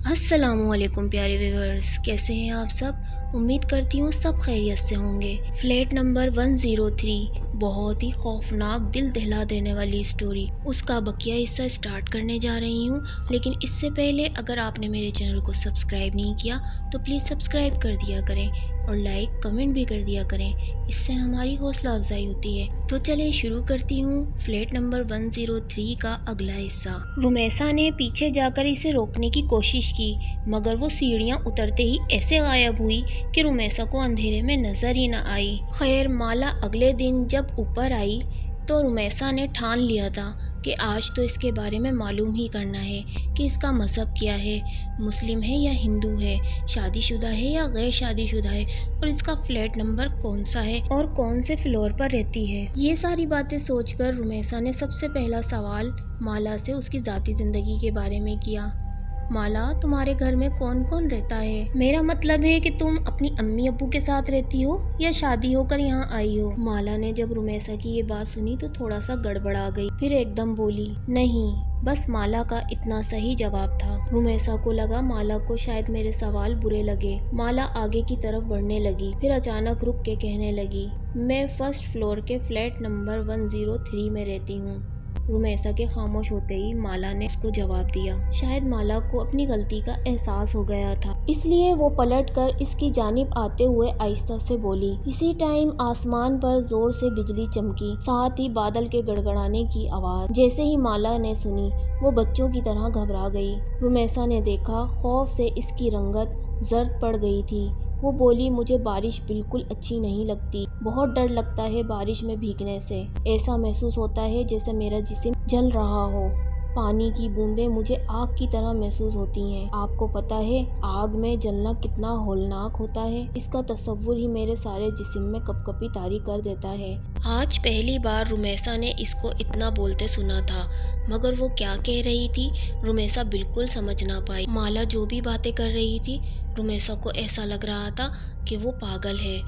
السلام علیکم پیارے ویورز، کیسے ہیں آپ سب؟ امید کرتی ہوں سب خیریت سے ہوں گے۔ فلیٹ نمبر 103 بہت ہی خوفناک دل دہلا دینے والی اسٹوری، اس کا بقیہ حصہ سٹارٹ کرنے جا رہی ہوں۔ لیکن اس سے پہلے اگر آپ نے میرے چینل کو سبسکرائب نہیں کیا تو پلیز سبسکرائب کر دیا کریں اور لائک کمنٹ بھی کر دیا کریں، اس سے ہماری حوصلہ افزائی ہوتی ہے۔ تو چلیں شروع کرتی ہوں فلیٹ نمبر 103 کا اگلا حصہ۔ رمیسا نے پیچھے جا کر اسے روکنے کی کوشش کی، مگر وہ سیڑھیاں اترتے ہی ایسے غائب ہوئی کہ رمیسا کو اندھیرے میں نظر ہی نہ آئی۔ خیر مالا اگلے دن جب اوپر آئی تو رمیسا نے ٹھان لیا تھا کہ آج تو اس کے بارے میں معلوم ہی کرنا ہے کہ اس کا مذہب کیا ہے، مسلم ہے یا ہندو ہے، شادی شدہ ہے یا غیر شادی شدہ ہے، اور اس کا فلیٹ نمبر کون سا ہے اور کون سے فلور پر رہتی ہے۔ یہ ساری باتیں سوچ کر رمیسا نے سب سے پہلا سوال مالا سے اس کی ذاتی زندگی کے بارے میں کیا۔ مالا، تمہارے گھر میں کون کون رہتا ہے؟ میرا مطلب ہے کہ تم اپنی امی ابو کے ساتھ رہتی ہو یا شادی ہو کر یہاں آئی ہو؟ مالا نے جب رمیسا کی یہ بات سنی تو تھوڑا سا گڑبڑا گئی، پھر ایک دم بولی، نہیں، بس مالا کا اتنا صحیح جواب تھا۔ رمیسا کو لگا مالا کو شاید میرے سوال برے لگے۔ مالا آگے کی طرف بڑھنے لگی، پھر اچانک رک کے کہنے لگی، میں فرسٹ فلور کے فلیٹ نمبر 103 میں رہتی ہوں۔ رمیسا کے خاموش ہوتے ہی مالا نے اس کو جواب دیا۔ شاید مالا کو اپنی غلطی کا احساس ہو گیا تھا، اس لیے وہ پلٹ کر اس کی جانب آتے ہوئے آہستہ سے بولی۔ اسی ٹائم آسمان پر زور سے بجلی چمکی، ساتھ ہی بادل کے گڑگڑانے کی آواز۔ جیسے ہی مالا نے سنی وہ بچوں کی طرح گھبرا گئی۔ رمیسا نے دیکھا خوف سے اس کی رنگت زرد پڑ گئی تھی۔ وہ بولی، مجھے بارش بالکل اچھی نہیں لگتی، بہت ڈر لگتا ہے بارش میں بھیگنے سے۔ ایسا محسوس ہوتا ہے جیسے میرا جسم جل رہا ہو، پانی کی بوندیں مجھے آگ کی طرح محسوس ہوتی ہیں۔ آپ کو پتہ ہے آگ میں جلنا کتنا ہولناک ہوتا ہے؟ اس کا تصور ہی میرے سارے جسم میں کپ کپی طاری کر دیتا ہے۔ آج پہلی بار رمیسا نے اس کو اتنا بولتے سنا تھا، مگر وہ کیا کہہ رہی تھی رمیسا بالکل سمجھ نہ پائی۔ مالا جو بھی باتیں کر رہی تھی رمیسا کو ایسا لگ رہا تھا کہ وہ پاگل ہے۔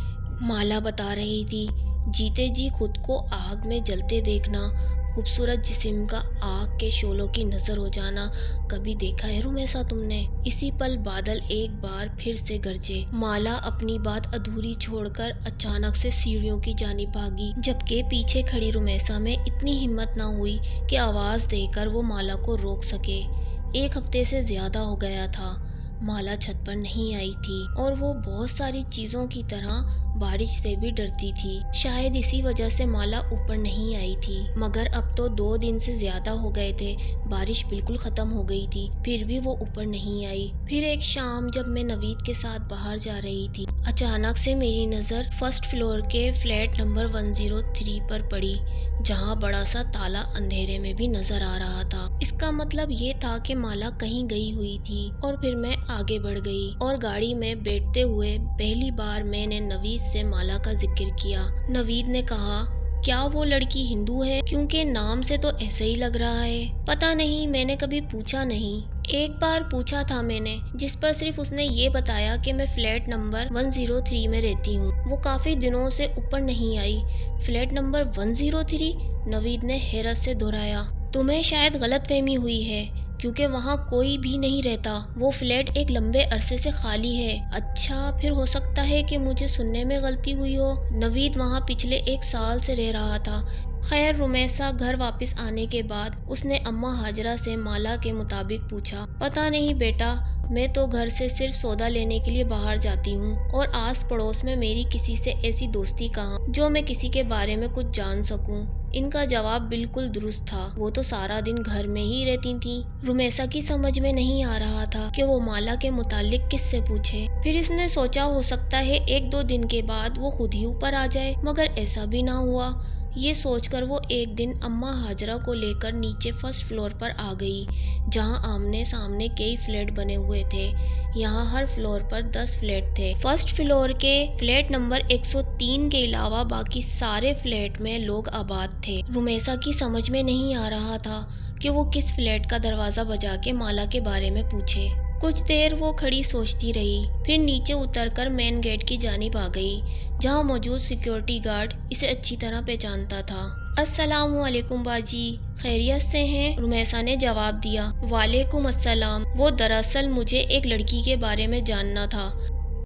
مالا بتا رہی تھی، جیتے جی خود کو آگ میں جلتے دیکھنا، خوبصورت جسم کا آگ کے شعلوں کی نظر ہو جانا، کبھی دیکھا ہے رمیسا تم نے؟ اسی پل بادل ایک بار پھر سے گرجے۔ مالا اپنی بات ادھوری چھوڑ کر اچانک سے سیڑھیوں کی جانب بھاگی، جبکہ پیچھے کھڑی رمیسا میں اتنی ہمت نہ ہوئی کہ آواز دے کر وہ مالا کو روک سکے۔ ایک ہفتے سے زیادہ ہو گیا تھا مالا چھت پر نہیں آئی تھی، اور وہ بہت ساری چیزوں کی طرح بارش سے بھی ڈرتی تھی۔ شاید اسی وجہ سے مالا اوپر نہیں آئی تھی، مگر اب تو 2 دن سے زیادہ ہو گئے تھے، بارش بالکل ختم ہو گئی تھی، پھر بھی وہ اوپر نہیں آئی۔ پھر ایک شام جب میں نوید کے ساتھ باہر جا رہی تھی، اچانک سے میری نظر فرسٹ فلور کے فلیٹ نمبر 103 پر پڑی، جہاں بڑا سا تالا اندھیرے میں بھی نظر آ رہا تھا۔ اس کا مطلب یہ تھا کہ مالا کہیں گئی ہوئی تھی، اور پھر میں آگے بڑھ گئی اور گاڑی میں بیٹھتے ہوئے پہلی بار میں نے نوید سے مالا کا ذکر کیا۔ نوید نے کہا، کیا وہ لڑکی ہندو ہے؟ کیونکہ نام سے تو ایسا ہی لگ رہا ہے۔ پتہ نہیں، میں نے کبھی پوچھا نہیں۔ ایک بار پوچھا تھا میں نے، جس پر صرف اس نے یہ بتایا کہ میں فلیٹ نمبر 103 میں رہتی ہوں۔ وہ کافی دنوں سے اوپر نہیں آئی۔ Flat number 103؟ نوید نے حیرت سے دہرایا۔ تمہیں شاید غلط فہمی ہوئی ہے، کیونکہ وہاں کوئی بھی نہیں رہتا، وہ فلیٹ ایک لمبے عرصے سے خالی ہے۔ اچھا، پھر ہو سکتا ہے کہ مجھے سننے میں غلطی ہوئی ہو۔ نوید وہاں پچھلے 1 سال سے رہ رہا تھا۔ خیر رمیسا گھر واپس آنے کے بعد اس نے اماں ہاجرہ سے مالا کے مطابق پوچھا۔ پتہ نہیں بیٹا، میں تو گھر سے صرف سودا لینے کے لیے باہر جاتی ہوں، اور آس پڑوس میں میری کسی سے ایسی دوستی کہاں جو میں کسی کے بارے میں کچھ جان سکوں۔ ان کا جواب بالکل درست تھا، وہ تو سارا دن گھر میں ہی رہتی تھیں۔ رمیسا کی سمجھ میں نہیں آ رہا تھا کہ وہ مالا کے متعلق کس سے پوچھے۔ پھر اس نے سوچا ہو سکتا ہے 1-2 دن کے بعد وہ خود ہی اوپر آ جائے، مگر ایسا بھی نہ ہوا۔ یہ سوچ کر وہ ایک دن اماں ہاجرہ کو لے کر نیچے فرسٹ فلور پر آ گئی، جہاں آمنے سامنے کئی فلیٹ بنے ہوئے تھے۔ یہاں ہر فلور پر 10 فلیٹ تھے۔ فرسٹ فلور کے فلیٹ نمبر 103 کے علاوہ باقی سارے فلیٹ میں لوگ آباد تھے۔ رمیسا کی سمجھ میں نہیں آ رہا تھا کہ وہ کس فلیٹ کا دروازہ بجا کے مالا کے بارے میں پوچھے۔ کچھ دیر وہ کھڑی سوچتی رہی، پھر نیچے اتر کر مین گیٹ کی جانب آ گئی۔ جہاں موجود سیکیورٹی گارڈ اسے اچھی طرح پہچانتا تھا۔ السلام علیکم باجی، خیریت سے ہیں؟ رمیسا نے جواب دیا۔ وعلیکم السلام، وہ دراصل مجھے ایک لڑکی کے بارے میں جاننا تھا